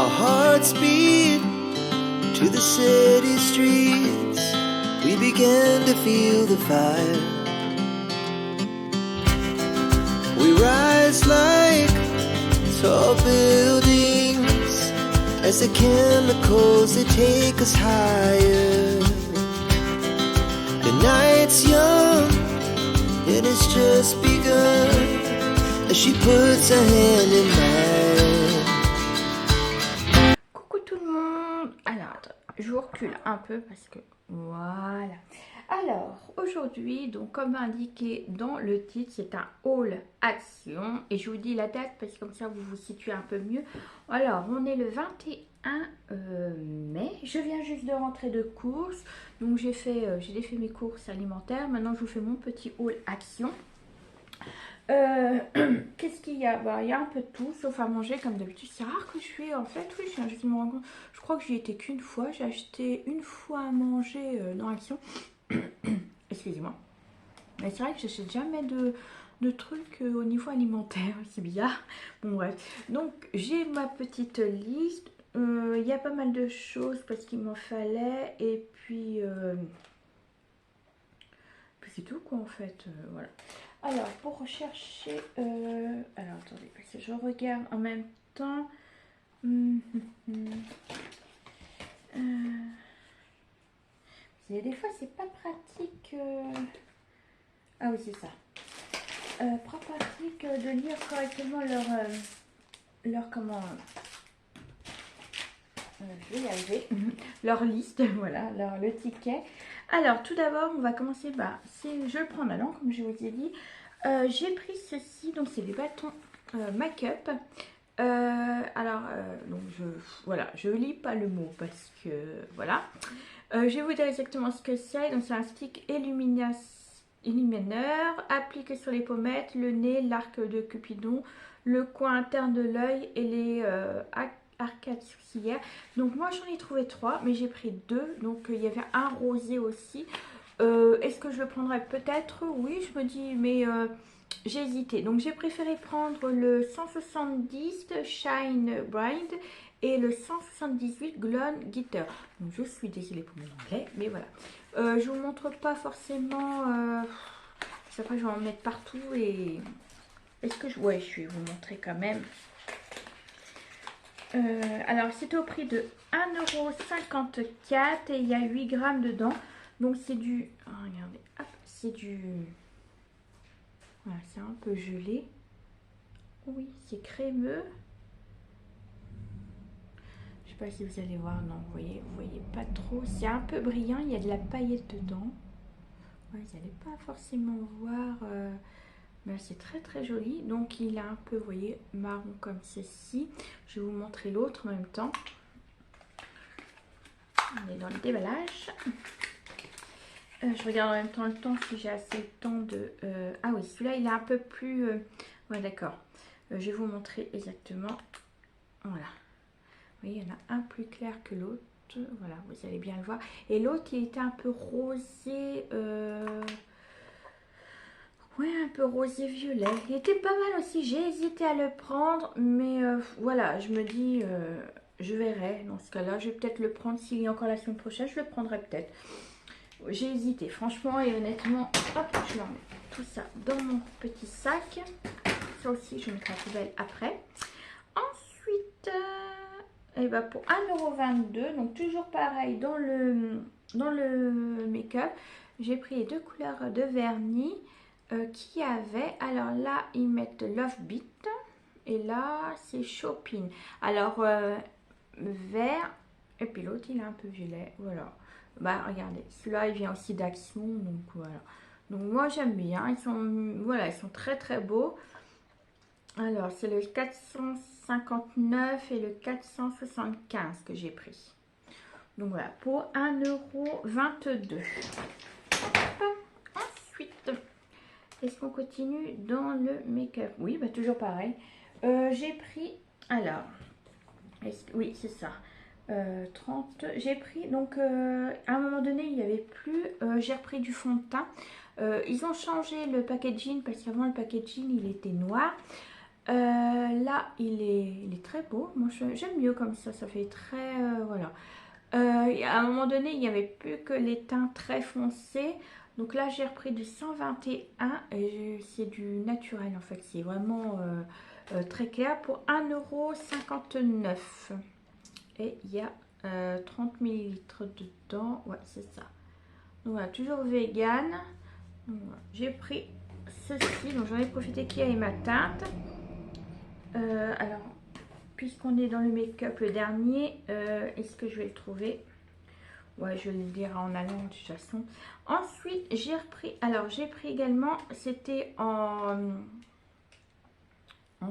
Our hearts beat to the city streets. We began to feel the fire. We rise like tall buildings as the chemicals they take us higher. The night's young and it's just begun as she puts her hand in mine. Coucou tout le monde. Alors, attends, je vous recule un peu parce que voilà. Alors, aujourd'hui, donc comme indiqué dans le titre, c'est un haul action. Et je vous dis la date parce que comme ça, vous vous situez un peu mieux. Alors, on est le 21 mai. Je viens juste de rentrer de course. Donc, j'ai défait mes courses alimentaires. Maintenant, je vous fais mon petit haul action. Qu'est-ce qu'il y a? Bah, il y a un peu de tout, sauf à manger comme d'habitude. C'est rare que je suis, en fait, oui, je me rends compte. Je crois que j'y étais qu'une fois. J'ai acheté une fois à manger dans Action. Excusez-moi. Mais c'est vrai que j'achète jamais de trucs au niveau alimentaire. C'est bizarre. Bon, bref. Donc, j'ai ma petite liste. Il y a pas mal de choses parce qu'il m'en fallait. Et puis c'est tout, quoi, en fait. Voilà. Alors, pour rechercher... alors, attendez, parce que je regarde en même temps. Des fois, c'est pas pratique. Ah oui, c'est ça. Pas pratique de lire correctement leur comment... je vais y arriver. Leur liste, voilà, le ticket. Alors, tout d'abord, on va commencer. Je le prends maintenant, comme je vous ai dit. J'ai pris ceci, donc c'est des bâtons make-up. Donc je lis pas le mot parce que voilà. Je vais vous dire exactement ce que c'est. Donc c'est un stick illuminateur appliqué sur les pommettes, le nez, l'arc de Cupidon, le coin interne de l'œil et les arcades sourcilières. Donc moi j'en ai trouvé 3, mais j'ai pris 2. Donc il y avait un rosé aussi. Est-ce que je le prendrais? Peut-être, oui, je me dis, mais j'ai hésité. Donc j'ai préféré prendre le 170 Shine Bright et le 178 Glow Glitter. Donc je suis désolée pour mon anglais, mais voilà. Je vous montre pas forcément. Après je vais en mettre partout et est-ce que je vais vous montrer quand même. Alors c'était au prix de 1,54 € et il y a 8 grammes dedans. Donc c'est du... Oh, regardez, hop, c'est du... Voilà, c'est un peu gelé. Oui, c'est crémeux. Je sais pas si vous allez voir. Non, vous voyez pas trop. C'est un peu brillant, il y a de la paillette dedans. Ouais, vous n'allez pas forcément voir. Mais c'est très très joli. Donc il a un peu, vous voyez, marron comme ceci. Je vais vous montrer l'autre en même temps. On est dans le déballage. Je regarde en même temps le temps si j'ai assez de temps de... Ah oui, celui-là il est un peu plus... Ouais, d'accord. Je vais vous montrer exactement. Voilà. Vous voyez, il y en a un plus clair que l'autre. Voilà, vous allez bien le voir. Et l'autre il était un peu rosé... Ouais, un peu rosé violet. Il était pas mal aussi. J'ai hésité à le prendre. Mais voilà, je me dis... je verrai. Dans ce cas-là, je vais peut-être le prendre. S'il y a encore la semaine prochaine, je le prendrai peut-être. J'ai hésité, franchement, et honnêtement, hop, je vais remettre tout ça dans mon petit sac. Ça aussi, je mettrai la poubelle après. Ensuite, pour 1,22 €, donc toujours pareil dans le make-up, j'ai pris 2 couleurs de vernis qui avaient. Alors là, ils mettent Love Beat et là, c'est Shopping. Alors, vert, et puis l'autre, il est un peu violet, voilà. Bah regardez, celui-là il vient aussi d'Action, donc voilà. Donc moi j'aime bien, ils sont très très beaux. Alors c'est le 459 et le 475 que j'ai pris. Donc voilà, pour 1,22 €. Ensuite, est-ce qu'on continue dans le make-up? Oui, bah toujours pareil. J'ai pris, alors, oui c'est ça. 30, j'ai pris donc à un moment donné il n'y avait plus, j'ai repris du fond de teint. Ils ont changé le packaging parce qu'avant le packaging il était noir. Là, il est très beau. Moi, j'aime mieux comme ça fait très... voilà. À un moment donné, il n'y avait plus que les teints très foncés. Donc là, j'ai repris du 121 et c'est du naturel en fait. C'est vraiment très clair pour 1,59 €. Et il y a 30 millilitres dedans. Ouais, c'est ça. Donc voilà, toujours vegan. Voilà. J'ai pris ceci. Donc j'en ai profité qu'il y ait ma teinte. Alors, puisqu'on est dans le make-up, le dernier, est-ce que je vais le trouver? Ouais, je le dirai en allant de toute façon. Ensuite, j'ai repris, alors j'ai pris également, c'était en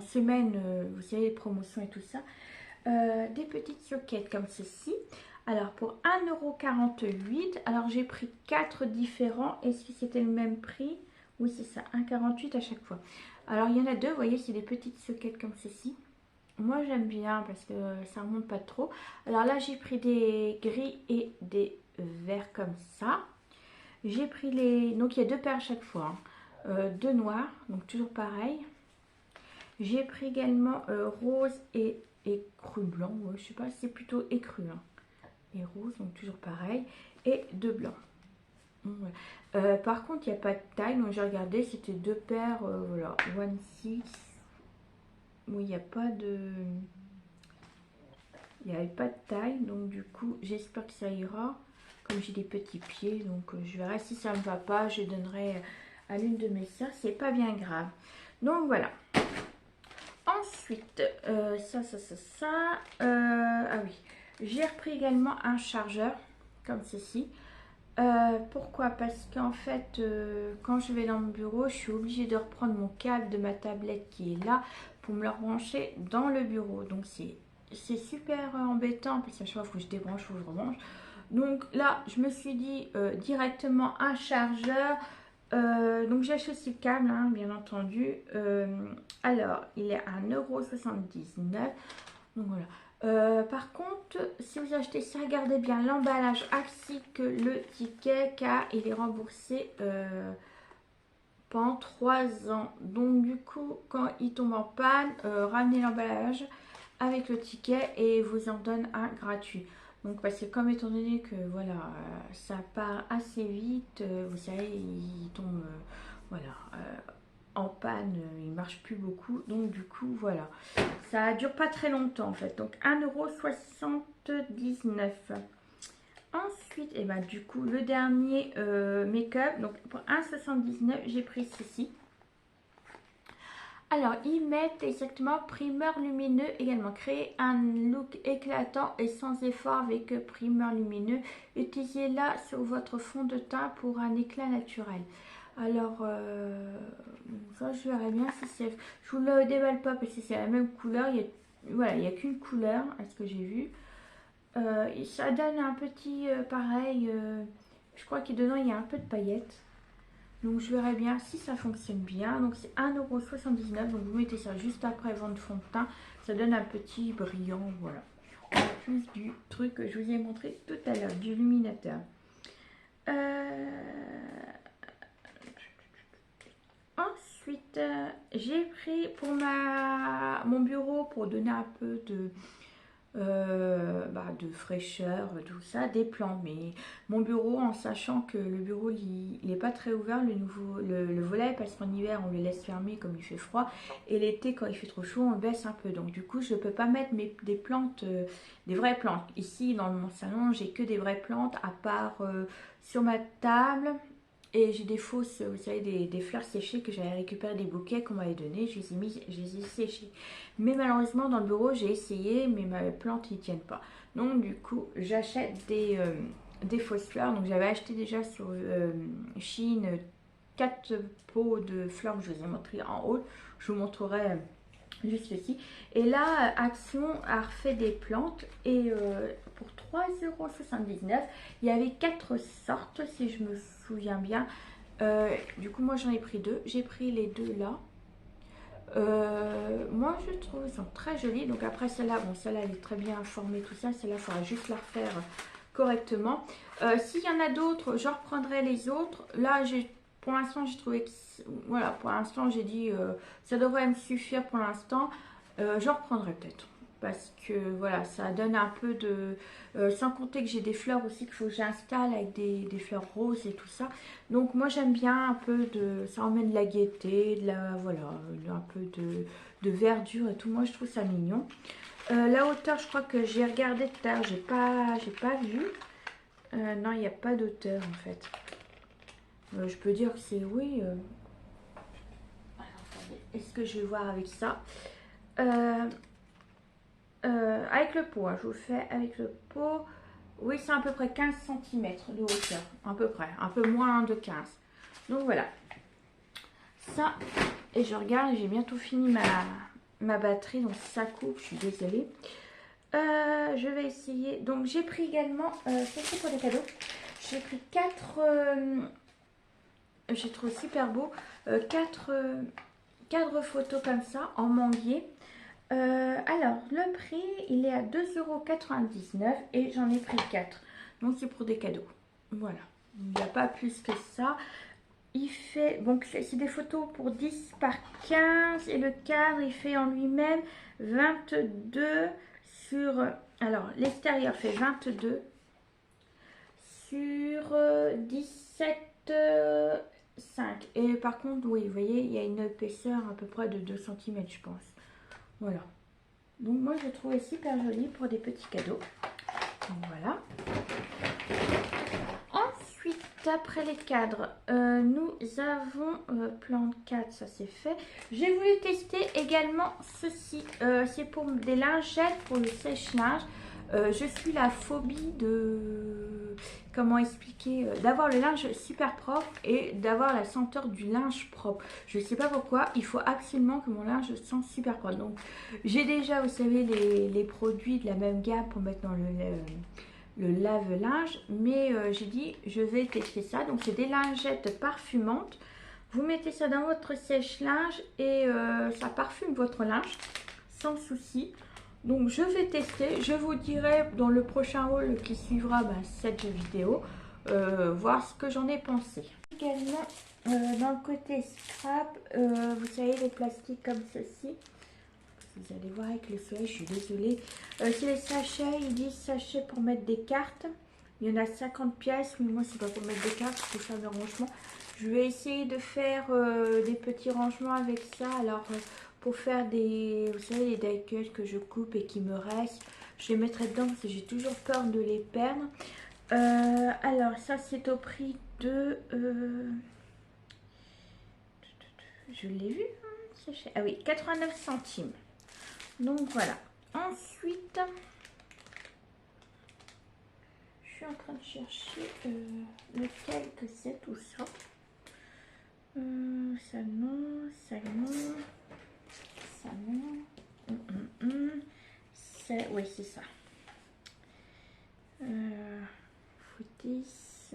semaine, vous savez, les promotions et tout ça, des petites soquettes comme ceci. Alors pour 1,48 €, alors j'ai pris 4 différents. Est-ce que c'était le même prix? Oui, c'est ça, 1,48 € à chaque fois. Alors il y en a deux, vous voyez, c'est des petites soquettes comme ceci. Moi j'aime bien parce que ça remonte pas trop. Alors là j'ai pris des gris et des verts comme ça. J'ai pris les... Donc il y a deux paires à chaque fois. Deux noirs, donc toujours pareil. J'ai pris également rose et écru blanc. Ouais, je sais pas, c'est plutôt écru. Hein. Et rose, donc toujours pareil. Et deux blancs. Ouais. Par contre il n'y a pas de taille, donc j'ai regardé, c'était deux paires, voilà, 1,6. Oui, il n'y a pas de... Il n'y avait pas de taille, donc du coup, j'espère que ça ira. Comme j'ai des petits pieds, donc je verrai si ça ne me va pas. Je donnerai à l'une de mes soeurs, c'est pas bien grave. Donc voilà. Ensuite, ah oui, j'ai repris également un chargeur, comme ceci. Pourquoi? Parce qu'en fait, quand je vais dans mon bureau, je suis obligée de reprendre mon câble de ma tablette qui est là pour me le rebrancher dans le bureau. Donc c'est super embêtant, parce qu'à chaque fois, il faut que je débranche, il faut que je rebranche. Donc là, je me suis dit directement un chargeur. Donc j'ai acheté aussi le câble, hein, bien entendu. Alors, il est à 1,79 €. Donc voilà. Par contre, si vous achetez ça, regardez bien l'emballage ainsi que le ticket, car il est remboursé pendant 3 ans. Donc du coup, quand il tombe en panne, ramenez l'emballage avec le ticket et vous en donne un gratuit. Donc parce que comme étant donné que voilà, ça part assez vite, vous savez, il tombe voilà, en panne, il marche plus beaucoup. Donc du coup voilà, ça dure pas très longtemps en fait. Donc 1,79 €. Ensuite, et ben du coup le dernier make-up, donc pour 1,79 €, j'ai pris ceci. Alors, ils mettent exactement primeur lumineux également. Créer un look éclatant et sans effort avec primeur lumineux. Utilisez-la sur votre fond de teint pour un éclat naturel. Alors, ça je verrai bien si c'est... Je vous le déballe pas parce que c'est la même couleur. Voilà, il n'y a qu'une couleur, à ce que j'ai vu. Et ça donne un petit pareil. Je crois que dedans il y a un peu de paillettes. Donc je verrai bien si ça fonctionne bien. Donc c'est 1,79 €. Donc vous mettez ça juste après votre fond de teint. Ça donne un petit brillant. Voilà. En plus du truc que je vous ai montré tout à l'heure, du illuminateur. Ensuite, j'ai pris pour mon bureau, pour donner un peu de fraîcheur, tout ça, des plantes. Mais mon bureau, en sachant que le bureau il n'est pas très ouvert, le volet, parce qu'en hiver on le laisse fermer comme il fait froid, et l'été quand il fait trop chaud on le baisse un peu. Donc du coup je ne peux pas mettre des plantes, des vraies plantes. Ici dans mon salon j'ai que des vraies plantes, à part sur ma table. Et j'ai des fausses, vous savez, des fleurs séchées que j'avais récupéré des bouquets qu'on m'avait donné. Je les ai séchées. Mais malheureusement, dans le bureau, j'ai essayé, mais mes plantes n'y tiennent pas. Donc, du coup, j'achète des fausses fleurs. Donc, j'avais acheté déjà sur Shein 4 pots de fleurs que je vous ai montré en haut. Je vous montrerai juste ici. Et là, Action a refait des plantes. Et pour 3,79 €, il y avait 4 sortes, si je me souviens bien. Du coup, moi j'en ai pris deux. J'ai pris les deux là. Moi je trouve qu'ils sont très jolis. Donc après celle-là, bon celle-là elle est très bien formée tout ça. Celle-là il faudra juste la refaire correctement. S'il y en a d'autres, je reprendrai les autres. Là j'ai pour l'instant, j'ai trouvé que, voilà, pour l'instant, j'ai dit, ça devrait me suffire pour l'instant. J'en reprendrai peut-être. Parce que, voilà, ça donne un peu de... sans compter que j'ai des fleurs aussi qu'il faut que j'installe avec des fleurs roses et tout ça. Donc, moi, j'aime bien un peu de... Ça emmène de la gaieté, de la... Voilà, un peu de verdure et tout. Moi, je trouve ça mignon. La hauteur, je crois que j'ai regardé tout à l'heure. J'ai pas vu. Non, il n'y a pas d'auteur, en fait. Je peux dire que c'est oui. Alors, attendez, est-ce que je vais voir avec ça avec le pot, hein, je vous fais avec le pot. Oui, c'est à peu près 15 cm de hauteur. À peu près, un peu moins de 15. Donc voilà. Ça, et je regarde, j'ai bientôt fini ma batterie. Donc si ça coupe, je suis désolée. Je vais essayer. Donc j'ai pris également, ça c'est pour les cadeaux. J'ai pris 4... j'ai trouvé super beau. 4 cadres photos comme ça en manguier. Alors, le prix, il est à 2,99 € et j'en ai pris 4. Donc, c'est pour des cadeaux. Voilà. Il n'y a pas plus que ça. Il fait, donc, c'est des photos pour 10 par 15 et le cadre, il fait en lui-même 22 sur... Alors, l'extérieur fait 22 sur 17,5. Et par contre, oui, vous voyez, il y a une épaisseur à peu près de 2 cm, je pense. Voilà. Donc moi je trouvais super joli pour des petits cadeaux. Donc voilà. Ensuite, après les cadres, nous avons plan de 4, ça c'est fait. J'ai voulu tester également ceci. C'est pour des lingettes pour le sèche-linge. Je suis la phobie de... Comment expliquer, d'avoir le linge super propre et d'avoir la senteur du linge propre. Je ne sais pas pourquoi, il faut absolument que mon linge sente super propre. Donc j'ai déjà, vous savez, les produits de la même gamme pour mettre dans le lave-linge. Mais j'ai dit, je vais tester ça. Donc c'est des lingettes parfumantes. Vous mettez ça dans votre sèche-linge et ça parfume votre linge sans souci. Donc je vais tester, je vous dirai dans le prochain haul qui suivra cette vidéo, voir ce que j'en ai pensé. Également, dans le côté scrap, vous savez les plastiques comme ceci, vous allez voir avec le soleil, je suis désolée. C'est les sachets, ils disent sachets pour mettre des cartes. Il y en a 50 pièces, mais moi c'est pas pour mettre des cartes, c'est pour faire des rangements. Je vais essayer de faire des petits rangements avec ça, alors... pour faire des, vous savez, les die cuts que je coupe et qui me restent, je les mettrai dedans parce que j'ai toujours peur de les perdre. Alors ça c'est au prix de je l'ai vu, hein, ah oui, 89 centimes. Donc voilà. Ensuite je suis en train de chercher lequel que c'est tout ça. Ça non, ça non. Ça non. Oui, c'est ça. Footis.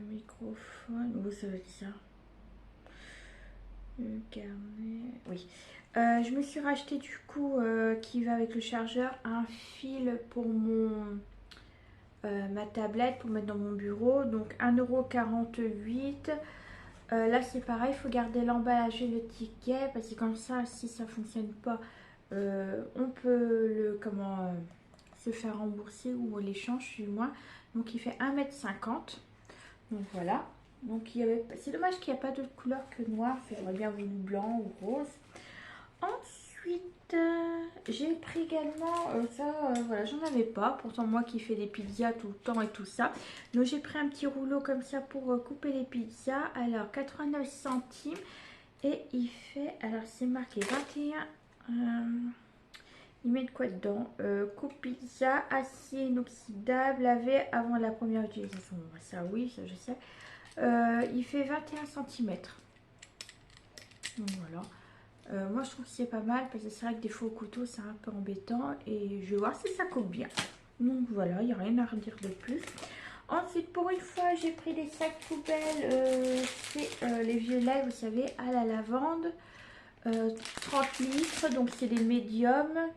Microphone. Vous savez ça. Carnet. Oui. Je me suis racheté du coup qui va avec le chargeur un fil pour mon ma tablette pour mettre dans mon bureau. Donc 1,48 €. Là c'est pareil, il faut garder l'emballage et le ticket parce que comme ça, si ça fonctionne pas, on peut se faire rembourser ou l'échange du moins. Donc il fait 1,50 m. Donc voilà. Donc c'est dommage qu'il n'y a pas d'autre couleur que noir. J'aurais bien voulu blanc ou rose. Ensuite, j'ai pris également voilà, j'en avais pas. Pourtant moi qui fais des pizzas tout le temps et tout ça. Donc j'ai pris un petit rouleau comme ça pour couper les pizzas. Alors 89 centimes et il fait, alors c'est marqué 21. Ils mettent quoi dedans? Coupe pizza, acier inoxydable, lavé avant la première utilisation. Ça oui, ça je sais. Il fait 21 cm. Donc voilà. Moi je trouve que c'est pas mal parce que c'est vrai que des fois au couteau c'est un peu embêtant et je vais voir si ça coupe bien. Donc voilà, il n'y a rien à redire de plus. Ensuite pour une fois j'ai pris des sacs poubelles, c'est les violets vous savez à la lavande, 30 litres, donc c'est des médiums.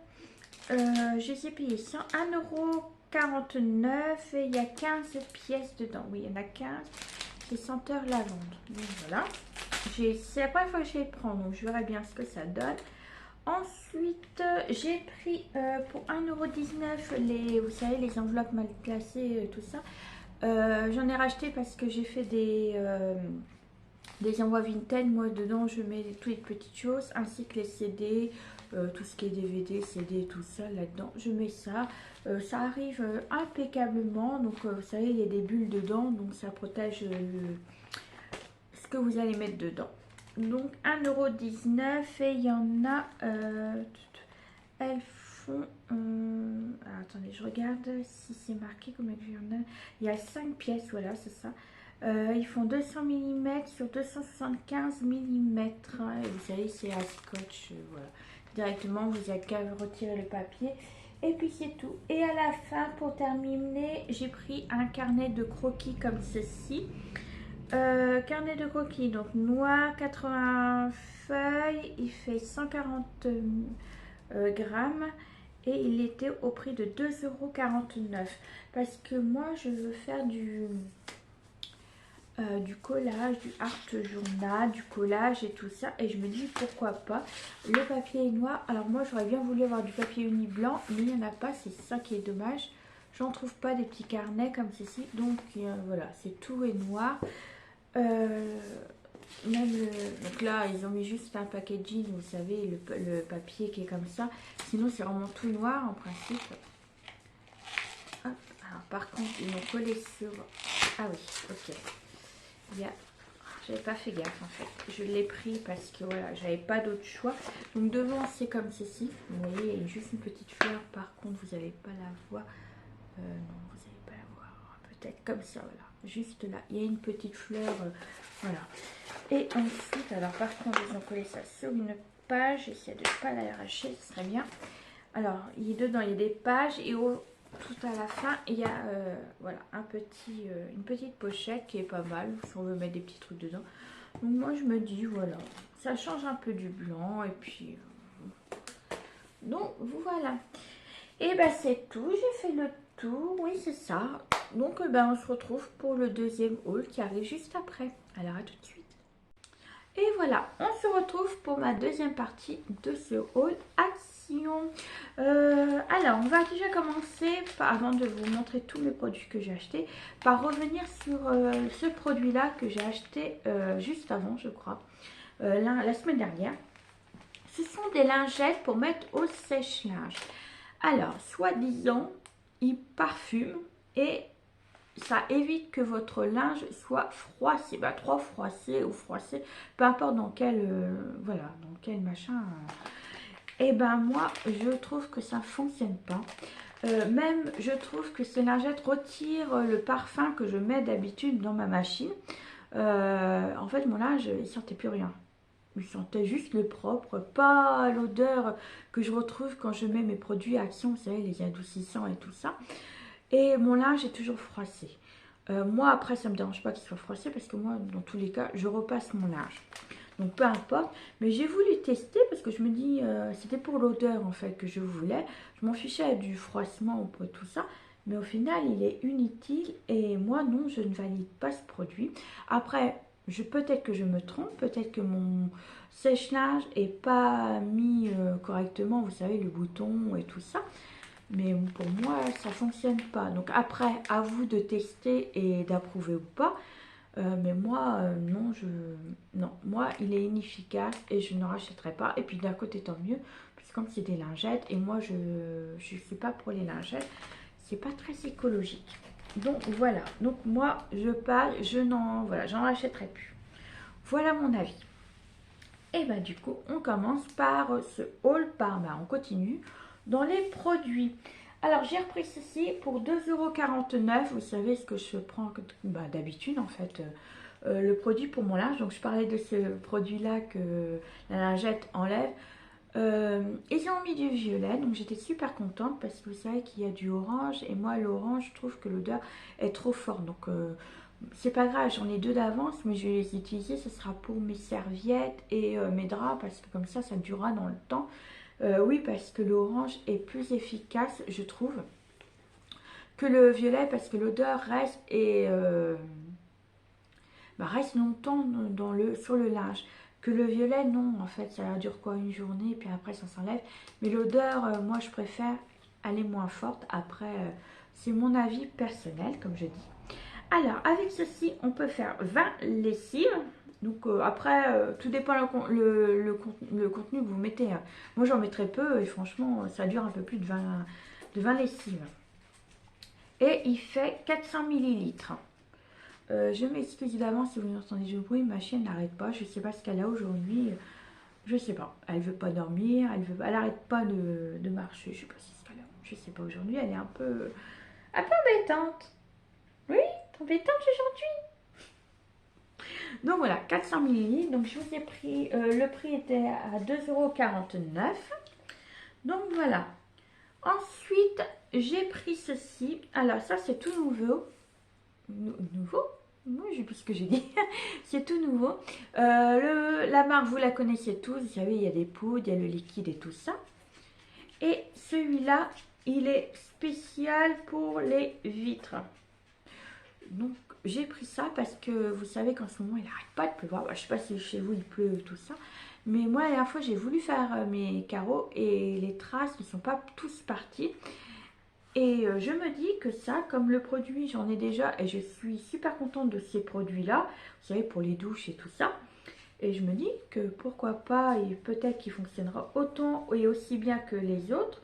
Je les ai payés 1,49 €. 1,49 € et il y a 15 pièces dedans. Oui, il y en a 15. C'est senteur lavande. Donc voilà. C'est la première fois que je vais le prendre, donc je verrai bien ce que ça donne. Ensuite, j'ai pris pour 1,19 € les, vous savez, les enveloppes mal classées, tout ça. J'en ai racheté parce que j'ai fait des envois Vinted. Moi, dedans, je mets toutes les petites choses, ainsi que les CD, tout ce qui est DVD, CD, tout ça, là-dedans. Je mets ça. Ça arrive impeccablement. Donc, vous savez, il y a des bulles dedans, donc ça protège ce que vous allez mettre dedans. Donc 1,19 € et il y en a, elles font, attendez, je regarde si c'est marqué combien il y en a. Il y a 5 pièces, voilà, c'est ça. Ils font 200 mm sur 275 mm. Et vous savez, c'est à scotch, voilà. Directement, vous n'avez qu'à retirer le papier. Et puis c'est tout. Et à la fin, pour terminer, j'ai pris un carnet de croquis comme ceci. Carnet de croquis, donc noir, 80 feuilles, il fait 140 grammes et il était au prix de 2,49 € parce que moi je veux faire du collage, du art journal, du collage et tout ça, et je me dis pourquoi pas. Le papier est noir, alors moi j'aurais bien voulu avoir du papier uni blanc, mais il n'y en a pas, c'est ça qui est dommage. J'en trouve pas des petits carnets comme ceci, donc voilà, c'est tout est noir. Donc là ils ont mis juste un packaging, vous savez, le papier qui est comme ça, sinon c'est vraiment tout noir en principe. Hop. Alors par contre ils m'ont collé sur, ah oui, ok, il y a, j'avais pas fait gaffe en fait, je l'ai pris parce que voilà, j'avais pas d'autre choix. Donc devant c'est comme ceci, vous voyez, il y a juste une petite fleur, par contre vous n'allez pas la voir, non vous n'allez pas la voir, peut-être comme ça, voilà, juste là, il y a une petite fleur, voilà. Et ensuite, alors par contre, ils ont collé ça sur une page, j'essaie de ne pas l'arracher, ce serait bien. Alors, dedans, il y a des pages et tout à la fin, il y a voilà, une petite pochette qui est pas mal, si on veut mettre des petits trucs dedans. Donc moi, je me dis, voilà, ça change un peu du blanc et puis... donc voilà. Et ben c'est tout, j'ai fait le tour, oui c'est ça. Donc ben, on se retrouve pour le deuxième haul qui arrive juste après. Alors à tout de suite. Et voilà, on se retrouve pour ma deuxième partie de ce haul action. Alors, on va déjà commencer, avant de vous montrer tous mes produits que j'ai achetés, par revenir sur ce produit-là que j'ai acheté juste avant, je crois, la semaine dernière. Ce sont des lingettes pour mettre au sèche-linge. Alors, soi-disant, ils parfument et ça évite que votre linge soit froissé, trop froissé ou froissé, peu importe dans quel, voilà, dans quel machin. Et ben moi, je trouve que ça fonctionne pas. Même, je trouve que ces lingettes retirent le parfum que je mets d'habitude dans ma machine. En fait, mon linge, il sentait plus rien. Il sentait juste le propre, pas l'odeur que je retrouve quand je mets mes produits Action, vous savez, les adoucissants et tout ça. Et mon linge est toujours froissé. Moi, après, ça ne me dérange pas qu'il soit froissé parce que moi, dans tous les cas, je repasse mon linge. Donc, peu importe. Mais j'ai voulu tester parce que je me dis, c'était pour l'odeur, en fait, que je voulais. Je m'en fichais du froissement ou pas tout ça. Mais au final, il est inutile. Et moi, non, je ne valide pas ce produit. Après, peut-être que je me trompe. Peut-être que mon sèche-linge n'est pas mis correctement. Vous savez, le bouton et tout ça. Mais pour moi, ça ne fonctionne pas. Donc après, à vous de tester et d'approuver ou pas. Mais moi, non, moi, il est inefficace et je ne rachèterai pas. Et puis d'un côté, tant mieux, puisque comme c'est des lingettes, et moi, je ne suis pas pour les lingettes, c'est pas très écologique. Donc voilà, donc moi, voilà, j'en rachèterai plus. Voilà mon avis. Et bah du coup, on commence par ce haul on continue dans les produits. Alors j'ai repris ceci pour 2,49 €. Vous savez ce que je prends d'habitude en fait, le produit pour mon linge. Donc je parlais de ce produit là que la lingette enlève. Ils ont mis du violet, donc j'étais super contente parce que vous savez qu'il y a du orange et moi l'orange je trouve que l'odeur est trop forte. Donc c'est pas grave, j'en ai 2 d'avance, mais je vais les utiliser. Ce sera pour mes serviettes et mes draps parce que comme ça durera dans le temps. Oui, parce que l'orange est plus efficace, je trouve, que le violet parce que l'odeur reste et reste longtemps sur le linge. Que le violet, non, en fait, ça dure quoi, une journée, et puis après ça s'enlève. Mais l'odeur, moi je préfère, elle est moins forte. Après, c'est mon avis personnel, comme je dis. Alors, avec ceci, on peut faire 20 lessives. Donc après, tout dépend le contenu que vous mettez. Hein. Moi, j'en mettrai peu et franchement, ça dure un peu plus de 20 lessives. Et il fait 400 millilitres. Je m'excuse d'avance si vous entendez du bruit, ma chienne n'arrête pas, je ne sais pas ce qu'elle a aujourd'hui, je sais pas, elle veut pas dormir, elle n'arrête pas de marcher, je sais pas si ce qu'elle a, je sais pas aujourd'hui, elle est un peu embêtante. Oui, embêtante aujourd'hui. Donc voilà, 400 ml, donc je vous ai pris, le prix était à 2,49 €, donc voilà. Ensuite, j'ai pris ceci, alors ça c'est tout nouveau. Nouveau? Non, je sais plus ce que j'ai dit. C'est tout nouveau. La marque, vous la connaissez tous. Vous savez, il y a des poudres, il y a le liquide et tout ça. Et celui-là, il est spécial pour les vitres. Donc, j'ai pris ça parce que vous savez qu'en ce moment, il n'arrête pas de pleuvoir. Je ne sais pas si chez vous, il pleut tout ça. Mais moi, la dernière fois, j'ai voulu faire mes carreaux et les traces ne sont pas tous partis. Et je me dis que ça, comme le produit, j'en ai déjà et je suis super contente de ces produits-là, vous savez, pour les douches et tout ça. Et je me dis que pourquoi pas, et peut-être qu'il fonctionnera autant et aussi bien que les autres.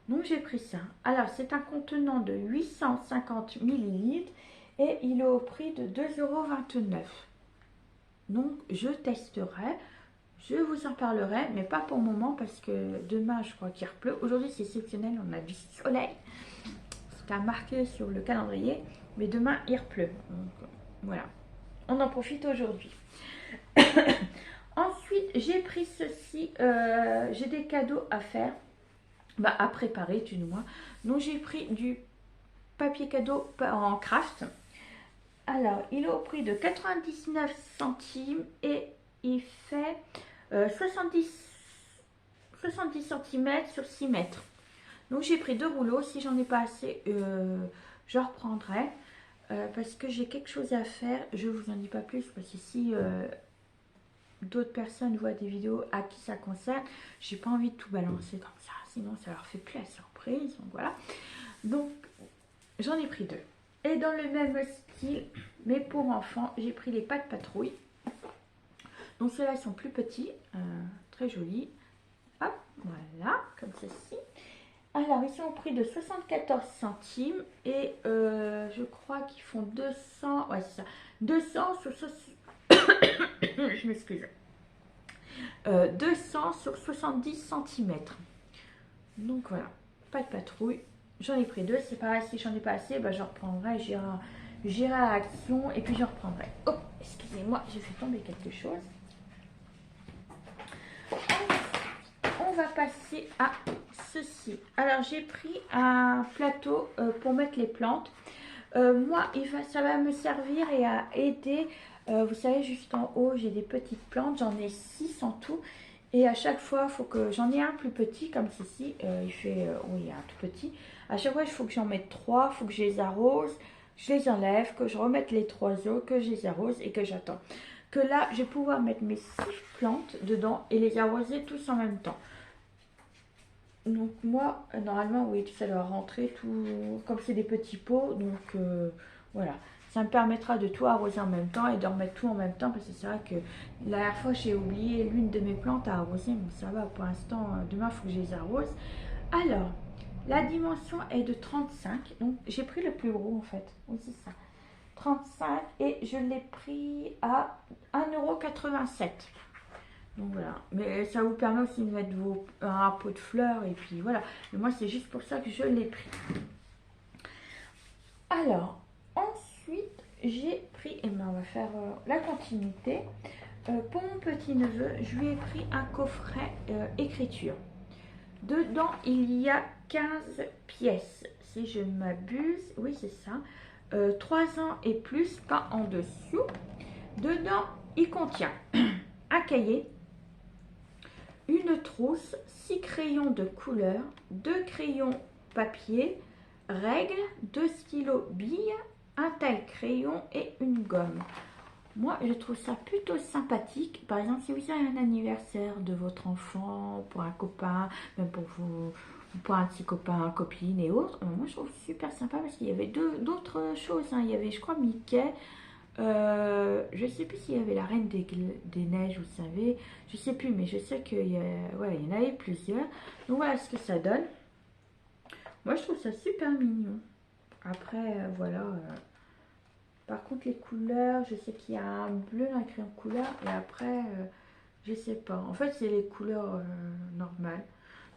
Donc j'ai pris ça. Alors c'est un contenant de 850 ml et il est au prix de 2,29 €. Donc je testerai, je vous en parlerai, mais pas pour le moment parce que demain je crois qu'il pleut. Aujourd'hui c'est exceptionnel, on a du soleil. Marqué sur le calendrier, mais demain il pleut. Donc voilà, on en profite aujourd'hui. Ensuite, j'ai pris ceci. J'ai des cadeaux à faire, à préparer du moins. Donc j'ai pris du papier cadeau en craft. Alors, il est au prix de 99 centimes et il fait 70 cm sur 6 mètres. Donc j'ai pris 2 rouleaux, si j'en ai pas assez, je reprendrai. Parce que j'ai quelque chose à faire, je vous en dis pas plus, parce que si d'autres personnes voient des vidéos à qui ça concerne, j'ai pas envie de tout balancer comme ça, sinon ça leur fait plus la surprise, donc voilà. Donc j'en ai pris 2. Et dans le même style, mais pour enfants, j'ai pris les pâtes patrouille. Donc ceux-là sont plus petits, très jolis. Hop, voilà, comme ceci. Alors, ils sont au prix de 74 centimes et je crois qu'ils font 200, ouais c'est ça, 200 sur, je m'excuse, 200 sur 70 cm. Donc voilà, pas de patrouille, j'en ai pris 2, c'est pareil, si j'en ai pas assez, je reprendrai, j'irai à Action et puis je reprendrai. Oh, excusez-moi, j'ai fait tomber quelque chose. On va passer à ceci. Alors j'ai pris un plateau pour mettre les plantes. Moi, ça va me servir et à aider. Vous savez, juste en haut, j'ai des petites plantes. J'en ai 6 en tout. Et à chaque fois, il faut que j'en ai un plus petit, comme ceci. Il fait, oui, un tout petit. À chaque fois, il faut que j'en mette 3. Il faut que je les arrose. Je les enlève, que je remette les 3 autres, que je les arrose et que j'attends. Que là, je vais pouvoir mettre mes 6 plantes dedans et les arroser tous en même temps. Donc moi, normalement, oui, ça doit rentrer tout, comme c'est des petits pots, donc voilà. Ça me permettra de tout arroser en même temps et de remettre tout en même temps, parce que c'est vrai que la dernière fois, j'ai oublié l'une de mes plantes à arroser, mais ça va, pour l'instant, demain, il faut que je les arrose. Alors, la dimension est de 35, donc j'ai pris le plus gros, en fait, oui, c'est ça. 35, et je l'ai pris à 1,87 €. Donc voilà, mais ça vous permet aussi de mettre un pot de fleurs et puis voilà. Mais moi c'est juste pour ça que je l'ai pris. Alors, ensuite j'ai pris, et on va faire la continuité. Pour mon petit neveu, je lui ai pris un coffret écriture. Dedans il y a 15 pièces, si je ne m'abuse, oui c'est ça. 3 ans et plus, pas en dessous. Dedans il contient un cahier, une trousse, 6 crayons de couleur, 2 crayons papier, règles, 2 stylos billes, un taille-crayon et une gomme. Moi, je trouve ça plutôt sympathique. Par exemple, si vous avez un anniversaire de votre enfant, pour un copain, même pour vous, pour un petit copain, copine et autres, moi je trouve super sympa parce qu'il y avait d'autres choses. Hein. Il y avait, je crois, Mickey. Je sais plus s'il y avait la Reine des Neiges, vous savez. Je sais plus, mais je sais qu'il ouais, il y en avait plusieurs. Donc voilà ce que ça donne. Moi, je trouve ça super mignon. Après, voilà. Par contre, les couleurs, je sais qu'il y a un bleu, un crayon couleur. Et après, je sais pas. En fait, c'est les couleurs normales.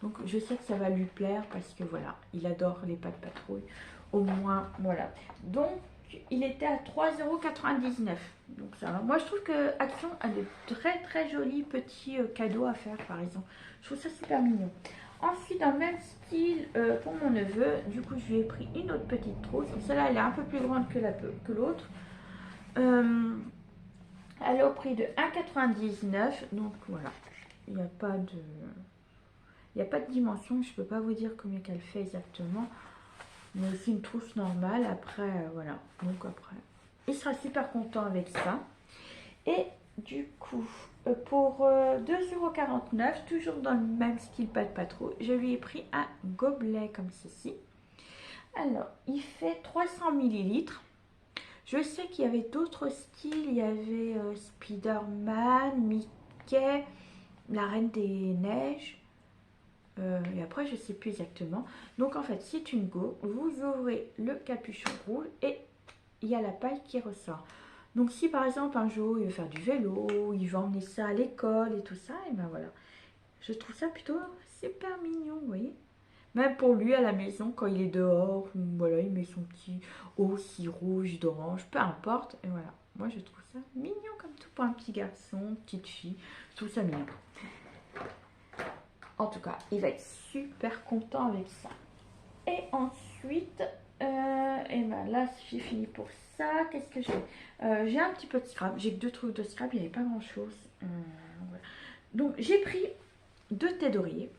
Donc, je sais que ça va lui plaire parce que voilà, il adore les Pas de Patrouille. Au moins, voilà. Donc, il était à 3,99 €. Donc, ça va. Moi, je trouve que Action a de très très jolis petits cadeaux à faire, par exemple. Je trouve ça super mignon. Ensuite, dans le même style, pour mon neveu, du coup, je lui ai pris une autre petite trousse. Celle-là, elle est un peu plus grande que l'autre. Elle est au prix de 1,99 €. Donc, voilà. Il n'y a pas de... Il n'y a pas de dimension. Je ne peux pas vous dire combien qu'elle fait exactement. Mais aussi une trousse normale. Après, voilà. Donc, après, il sera super content avec ça. Et du coup, pour 2,49 €, toujours dans le même style Pas de Patrouille, je lui ai pris un gobelet comme ceci. Alors, il fait 300 ml. Je sais qu'il y avait d'autres styles. Il y avait Spider-Man, Mickey, la Reine des Neiges. Et après, je ne sais plus exactement. Donc, en fait, c'est une go. Vous ouvrez le capuchon rouge et il y a la paille qui ressort. Donc si par exemple un jour il veut faire du vélo, il va emmener ça à l'école et tout ça, et ben voilà. Je trouve ça plutôt super mignon, vous voyez. Même pour lui à la maison, quand il est dehors, voilà, il met son petit haut si rouge, d'orange, peu importe. Et voilà, moi je trouve ça mignon comme tout pour un petit garçon, petite fille. Je trouve ça mignon. En tout cas, il va être super content avec ça. Et ensuite, et ben là j'ai fini pour ça. Qu'est-ce que j'ai? J'ai un petit peu de scrap. J'ai que 2 trucs de scrap, il n'y avait pas grand chose. Voilà. Donc j'ai pris 2 thés d'oreiller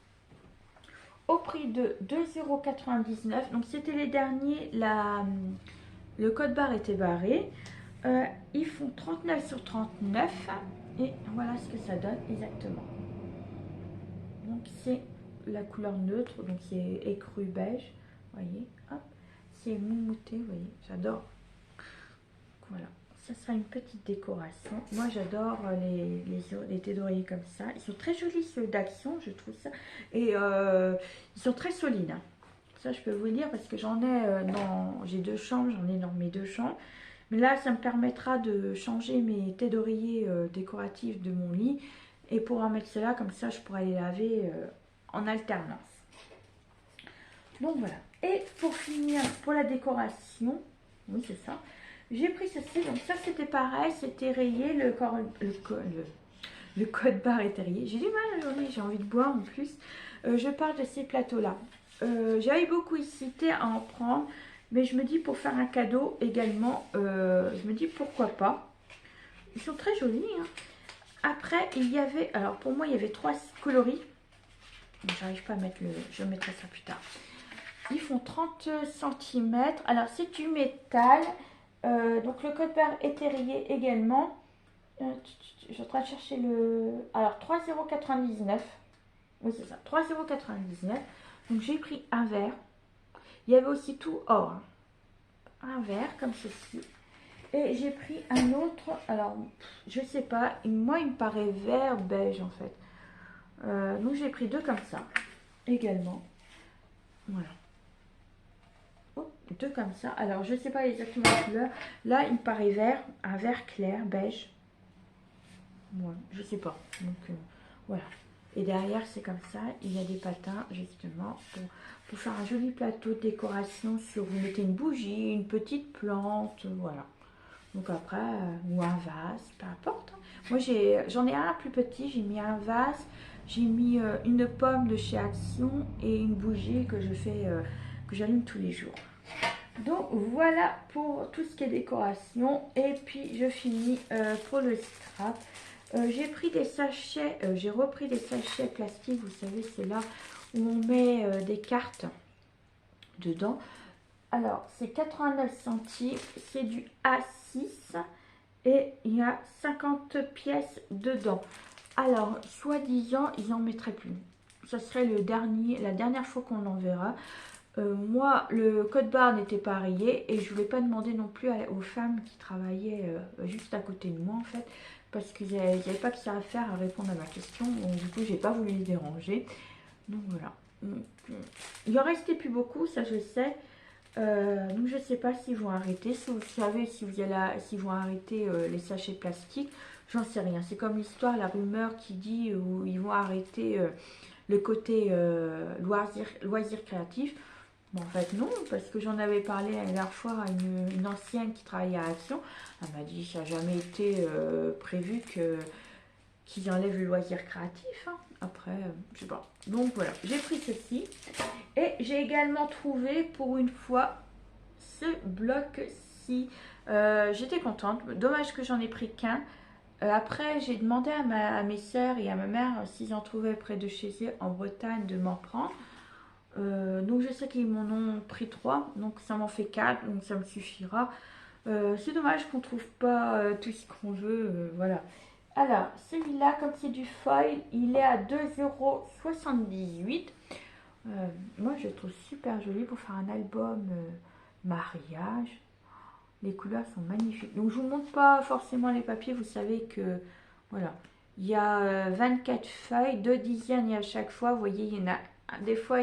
au prix de 2,99 €. Donc c'était les derniers. Le code barre était barré. Ils font 39 sur 39. Et voilà ce que ça donne exactement. Donc c'est la couleur neutre. Donc c'est écru beige. Voyez, hop, c'est moumouté, vous voyez, j'adore. Voilà, ça sera une petite décoration. Moi j'adore les thés d'oreiller comme ça. Ils sont très jolis ceux d'Action, je trouve ça. Et ils sont très solides. Hein. Ça je peux vous le dire parce que j'en ai j'ai 2 chambres, j'en ai dans mes 2 chambres. Mais là ça me permettra de changer mes thés d'oreiller décoratifs de mon lit. Et pour en mettre cela, comme ça je pourrai les laver en alternance. Donc voilà. Et pour finir, pour la décoration, oui c'est ça, j'ai pris ceci. Donc ça c'était pareil, c'était rayé, le code barre était rayé. J'ai du mal aujourd'hui, j'ai envie de boire en plus. Je parle de ces plateaux-là. J'avais beaucoup hésité à en prendre, mais je me dis pour faire un cadeau également, je me dis pourquoi pas. Ils sont très jolis. Hein. Après, il y avait, alors pour moi il y avait 3 coloris. J'arrive pas à mettre le, je mettrai ça plus tard. Ils font 30 cm. Alors, c'est du métal. Donc, le code barre est rayé également. Je suis en train de chercher le... Alors, 3,99 €. Oui, c'est ça. 3,99 €. Donc, j'ai pris un vert. Il y avait aussi tout or. Un vert comme ceci. Et j'ai pris un autre. Alors, je sais pas. Moi, il me paraît vert beige en fait. Donc, j'ai pris 2 comme ça. Également. Voilà. 2 comme ça. Alors, je sais pas exactement la couleur. Là, il me paraît vert. Un vert clair, beige. Ouais, je sais pas. Donc, voilà. Et derrière, c'est comme ça. Il y a des patins, justement, pour faire un joli plateau de décoration. Sur, vous mettez une bougie, une petite plante, voilà. Donc après, ou un vase, peu importe. Moi, j'en ai un plus petit. J'ai mis un vase. J'ai mis une pomme de chez Action et une bougie que je fais, que j'allume tous les jours. Donc voilà pour tout ce qui est décoration. Et puis je finis pour le scrap. J'ai pris des sachets, j'ai repris des sachets plastiques. Vous savez, c'est là où on met des cartes dedans. Alors, c'est 89 centimes, c'est du A6 et il y a 50 pièces dedans. Alors, soi-disant, ils n'en mettraient plus. Ça serait la dernière fois qu'on l'enverra. Moi, le code barre n'était pas rayé et je ne voulais pas demander non plus aux femmes qui travaillaient juste à côté de moi en fait, parce qu'il n'y avait pas que ça à faire à répondre à ma question. Donc, du coup, j'ai pas voulu les déranger. Donc voilà. Donc, il en restait plus beaucoup, ça je sais. Donc je sais pas s'ils vont arrêter. Si vous savez s'ils vont arrêter les sachets plastiques, j'en sais rien. C'est comme l'histoire, la rumeur qui dit où ils vont arrêter le côté loisir créatif. Bon, en fait, non, parce que j'en avais parlé la dernière fois à une ancienne qui travaillait à Action. Elle m'a dit que ça n'a jamais été prévu qu'ils enlèvent le loisir créatif. Hein. Après, je sais pas. Donc voilà, j'ai pris ceci. Et j'ai également trouvé pour une fois ce bloc-ci. J'étais contente. Dommage que j'en ai pris qu'un. Après, j'ai demandé à mes soeurs et à ma mère s'ils en trouvaient près de chez eux en Bretagne de m'en prendre. Donc je sais qu'ils m'en ont pris 3, donc ça m'en fait 4, donc ça me suffira. C'est dommage qu'on ne trouve pas tout ce qu'on veut, voilà. Alors, celui-là, comme c'est du foil, il est à 2,78 €. Moi, je le trouve super joli pour faire un album mariage. Les couleurs sont magnifiques. Donc, je vous montre pas forcément les papiers, vous savez que, voilà. Il y a 24 feuilles, 2 dizaines à chaque fois. Vous voyez, il y en a des fois,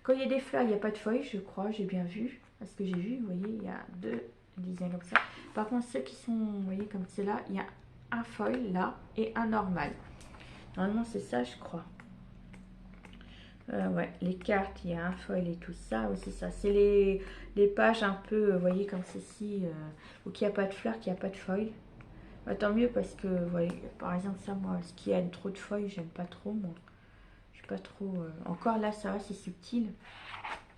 quand il y a des fleurs, il n'y a pas de feuilles, je crois, j'ai bien vu. Parce que j'ai vu, vous voyez, il y a 2 dizaines comme ça. Par contre, ceux qui sont, vous voyez, comme ceux-là, il y a un foil là et un normal. Normalement, c'est ça, je crois. Ouais, les cartes, il y a un foil et tout ça. Oui, c'est ça. C'est les pages un peu, vous voyez, comme ceci, où il n'y a pas de fleurs, qu'il n'y a pas de foil. Bah, tant mieux parce que, vous voyez, par exemple, ça, moi, ce qui a trop de feuilles, j'aime pas trop. Moi. Je suis pas trop... Encore là, ça va, c'est subtil.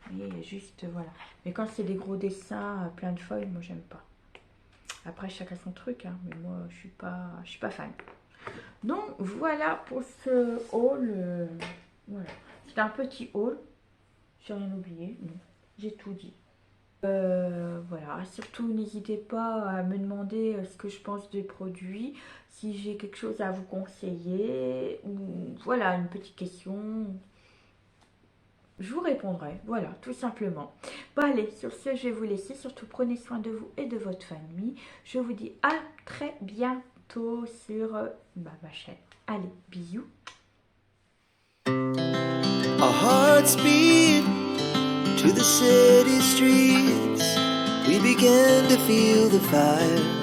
Vous voyez, il y a juste, voilà. Mais quand c'est des gros dessins, plein de feuilles, moi, j'aime pas. Après, chacun son truc, hein, mais moi, je suis pas fan. Donc, voilà pour ce haul. Voilà. C'est un petit haul. J'ai rien oublié. Non, j'ai tout dit. Voilà, surtout n'hésitez pas à me demander ce que je pense des produits, si j'ai quelque chose à vous conseiller, ou voilà, une petite question, je vous répondrai, voilà, tout simplement. Bon allez, sur ce, je vais vous laisser, surtout prenez soin de vous et de votre famille. Je vous dis à très bientôt sur ma chaîne. Allez, bisous. Our hearts beat to the city streets. We began to feel the fire.